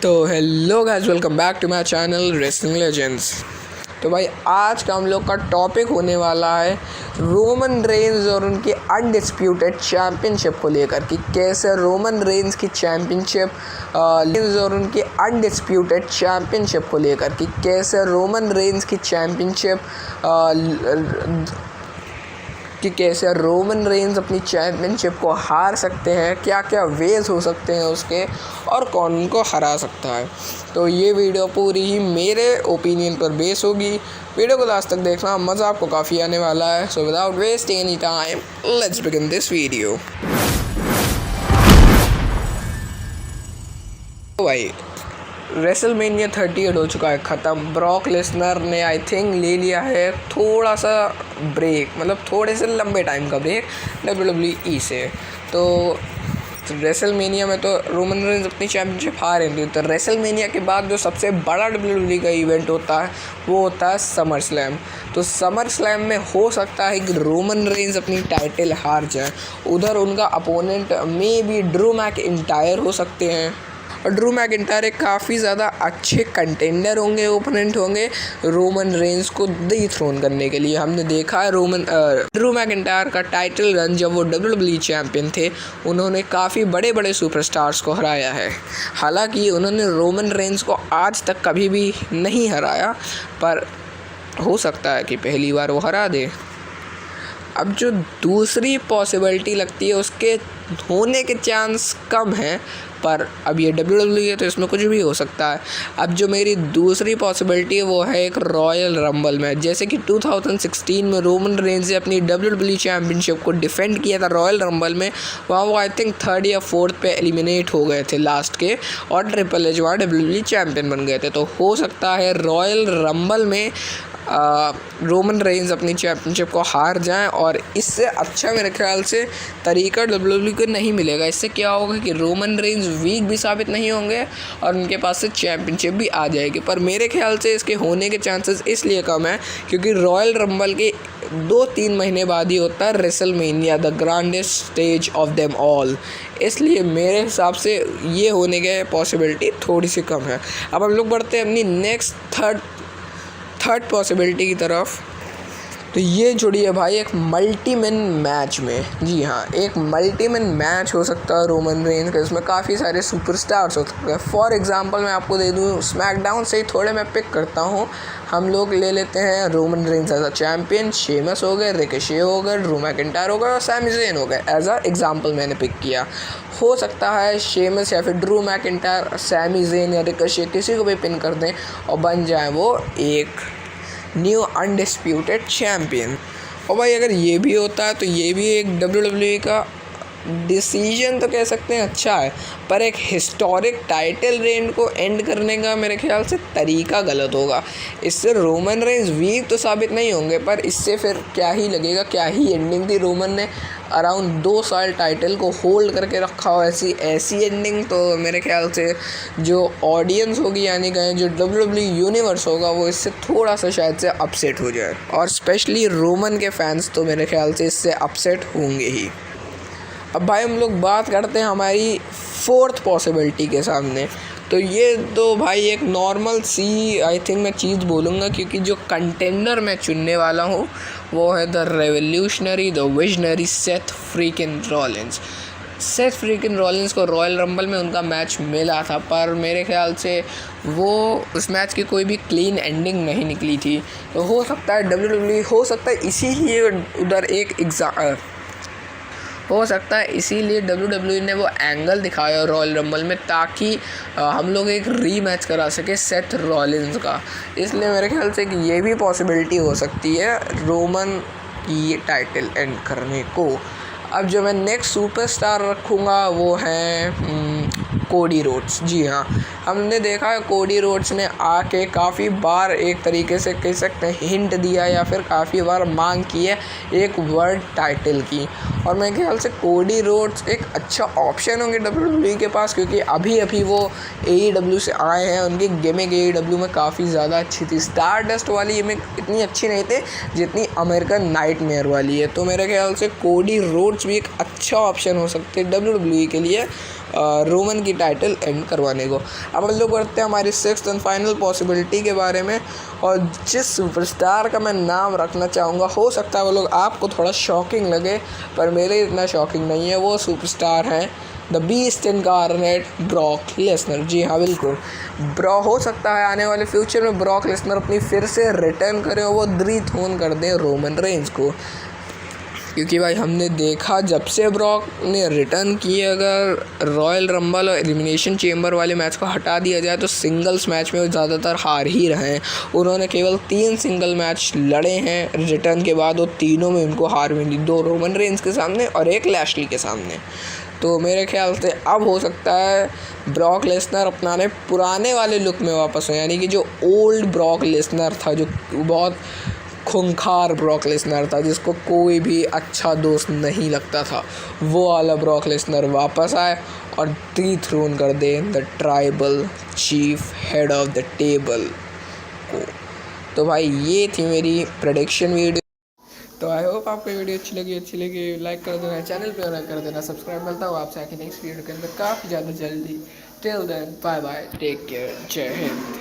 तो hello guys, welcome back to my channel wrestling legends. तो भाई आज का हम लोग का टॉपिक होने वाला है रोमन रेंज और उनकी अनडिस्प्यूटेड चैम्पियनशिप को लेकर कि कैसे रोमन रेंज की चैम्पियनशिप और उनकी अनडिस्प्यूटेड चैम्पियनशिप को लेकर कि कैसे रोमन रेंज की चैम्पियनशिप कि कैसे रोमन रेंज अपनी चैम्पियनशिप को हार सकते हैं, क्या क्या वेज हो सकते हैं उसके, और कौन उनको हरा सकता है। तो ये वीडियो पूरी ही मेरे ओपिनियन पर बेस होगी। वीडियो को लास्ट तक देखना, मज़ा आपको काफ़ी आने वाला है। So without wasting any time, let's begin this video. तो भाई रेसलमेनिया 38 हो चुका है ख़त्म। ब्रॉक लेसनर ने आई थिंक ले लिया है थोड़ा सा ब्रेक, मतलब थोड़े से लंबे टाइम का ब्रेक WWE से। तो रेसलमेनिया में तो रोमन रेंज अपनी चैम्पियनशिप हार रही थी। तो रेसलमेनिया के बाद जो सबसे बड़ा WWE का इवेंट होता है वो होता है समर स्लैम। तो समर स्लैम में हो सकता है कि रोमन रेंज अपनी टाइटल हार जाए। उधर उनका opponent may be Drew McIntyre हो सकते हैं, और ड्रू मैकइंटायर एक काफ़ी ज़्यादा अच्छे कंटेंडर होंगे, ओपोनेंट होंगे रोमन रेंज को डिथ्रोन करने के लिए। हमने देखा है ड्रू मैकइंटायर का टाइटल रन जब वो WWE चैम्पियन थे, उन्होंने काफ़ी बड़े बड़े सुपरस्टार्स को हराया है। हालांकि उन्होंने रोमन रेंज को आज तक कभी भी नहीं हराया, पर हो सकता है कि पहली बार वो हरा दे। अब जो दूसरी पॉसिबिलिटी लगती है उसके होने के चांस कम हैं, पर अब ये WWE है तो इसमें कुछ भी हो सकता है। अब जो मेरी दूसरी पॉसिबिलिटी है वो है एक रॉयल रंबल मैच। जैसे कि 2016 में रोमन रेंज ने अपनी WWE चैम्पियनशिप को डिफेंड किया था रॉयल रंबल में। वहाँ वो आई थिंक 3rd या 4th पे एलिमिनेट हो गए थे लास्ट के, और ट्रिपल एच वहाँ WWE चैम्पियन बन गए थे। तो हो सकता है रॉयल रंबल में रोमन रेंज अपनी चैम्पियनशिप को हार जाएं, और इससे अच्छा मेरे ख्याल से तरीका WWE को नहीं मिलेगा। इससे क्या होगा कि रोमन रेंज वीक भी साबित नहीं होंगे और उनके पास से चैम्पियनशिप भी आ जाएगी। पर मेरे ख्याल से इसके होने के चांसेस इसलिए कम है क्योंकि रॉयल रंबल के 2-3 महीने बाद ही होता है WrestleMania, the grandest stage of them all. इसलिए मेरे हिसाब से ये होने के पॉसिबिलिटी थोड़ी सी कम है। अब हम लोग बढ़ते हैं अपनी नेक्स्ट थर्ड पॉसिबिलिटी की तरफ। तो ये जुड़ी है भाई एक मल्टीमैन मैच में। जी हाँ, एक मल्टीमैन मैच हो सकता है रोमन रेंज का, इसमें काफ़ी सारे सुपरस्टार्स हो सकते हैं। फॉर एग्जांपल मैं आपको दे दूँ, स्मैकडाउन से ही थोड़े मैं पिक करता हूँ। हम लोग ले लेते हैं Roman Reigns as a champion, Sheamus हो गए, रिकोशे हो गए, ड्रू मैकइंटायर हो गए और सैमी ज़ेन हो गए। एज अ एग्जाम्पल मैंने पिक किया। हो सकता है शेमस या फिर ड्रू मैकइंटायर, सैमी ज़ेन या रिकोशे किसी को भी पिन कर दें और बन जाए वो एक न्यू अनडिस्प्यूटेड चैम्पियन। और भाई अगर ये भी होता है तो ये भी एक WWE का डिसीजन तो कह सकते हैं अच्छा है, पर एक हिस्टोरिक टाइटल रेन को एंड करने का मेरे ख्याल से तरीका गलत होगा। इससे रोमन रेंज वीक तो साबित नहीं होंगे, पर इससे फिर क्या ही लगेगा, क्या ही एंडिंग थी। रोमन ने अराउंड 2 साल टाइटल को होल्ड करके रखा हो, ऐसी एंडिंग तो मेरे ख्याल से जो ऑडियंस होगी, यानी कहें जो WWE यूनिवर्स होगा, वो इससे थोड़ा सा शायद से अपसेट हो जाए, और स्पेशली रोमन के फैंस तो मेरे ख्याल से इससे अपसेट होंगे ही। अब भाई हम लोग बात करते हैं हमारी 4th पॉसिबिलिटी के सामने। तो ये तो भाई एक नॉर्मल सी आई थिंक मैं चीज़ बोलूँगा, क्योंकि जो कंटेंडर मैं चुनने वाला हूँ वो है the revolutionary, the visionary Seth freakin Rollins. Seth freakin Rollins को रॉयल रंबल में उनका मैच मिला था, पर मेरे ख्याल से वो उस मैच की कोई भी क्लीन एंडिंग नहीं निकली थी। तो हो सकता है WWE, हो सकता है इसीलिए उधर एक हो सकता है इसीलिए WWE ने वो एंगल दिखाया रॉयल रंबल में, ताकि हम लोग एक रीमैच करा सके सेथ रॉलिंस का। इसलिए मेरे ख्याल से कि ये भी पॉसिबिलिटी हो सकती है रोमन की टाइटल एंड करने को। अब जो मैं नेक्स्ट सुपरस्टार रखूँगा वो है कोडी रोड्स। जी हाँ, हमने देखा है कोडी रोड्स ने आके काफ़ी बार एक तरीके से कह सकते हैं हिंट दिया या फिर काफ़ी बार मांग की है एक वर्ल्ड टाइटल की, और मेरे ख्याल से कोडी रोड्स एक अच्छा ऑप्शन होंगे WWE के पास, क्योंकि अभी अभी वो AEW से आए हैं। उनकी गिमिक AEW में काफ़ी ज़्यादा अच्छी थी। स्टारडस्ट वाली गिमिक इतनी अच्छी नहीं थी जितनी अमेरिकन नाइटमेयर वाली है। तो मेरे ख्याल से कोडी रोड्स भी एक अच्छा ऑप्शन हो सकते हैं WWE के लिए रोमन की टाइटल एंड करवाने को। अब हम लोग करते हैं हमारी 6th एंड फाइनल पॉसिबिलिटी के बारे में। और जिस सुपरस्टार का मैं नाम रखना चाहूँगा, हो सकता है वो लोग आपको थोड़ा शॉकिंग लगे, पर मेरे इतना शॉकिंग नहीं है। वो सुपरस्टार हैं the beast incarnate Brock Lesnar. जी हाँ, बिल्कुल। हो सकता है आने वाले फ्यूचर में ब्रॉक लेसनर अपनी फिर से रिटर्न करें और वो डिथ्रोन कर दें रोमन रेंज को, क्योंकि भाई हमने देखा जब से ब्रॉक ने रिटर्न किए, अगर रॉयल रंबल और एलिमिनेशन चेंबर वाले मैच को हटा दिया जाए तो सिंगल्स मैच में वो ज़्यादातर हार ही रहे हैं। उन्होंने केवल 3 सिंगल मैच लड़े हैं रिटर्न के बाद, और तीनों में उनको हार मिली, 2 रोमन रेंज के सामने और 1 लैशली के सामने। तो मेरे ख्याल से अब हो सकता है ब्रॉक लेसनर अपनाने पुराने वाले लुक में वापस हो, यानी कि जो ओल्ड ब्रॉक लेसनर था, जो बहुत खूंखार ब्रॉक लेसनर था, जिसको कोई भी अच्छा दोस्त नहीं लगता था, वो वाला ब्रॉक लेसनर वापस आए और डिथ्रोन कर दे the tribal chief head of the table को। तो भाई ये थी मेरी प्रेडिक्शन वीडियो। तो आई होप आपको वीडियो अच्छी लगी लाइक कर देना, चैनल पे लाइक कर देना, सब्सक्राइब। मिलता हूँ आपसे आके नेक्स्ट वीडियो के अंदर काफ़ी ज़्यादा जल्दी। Till then bye bye, take care, जय हिंद।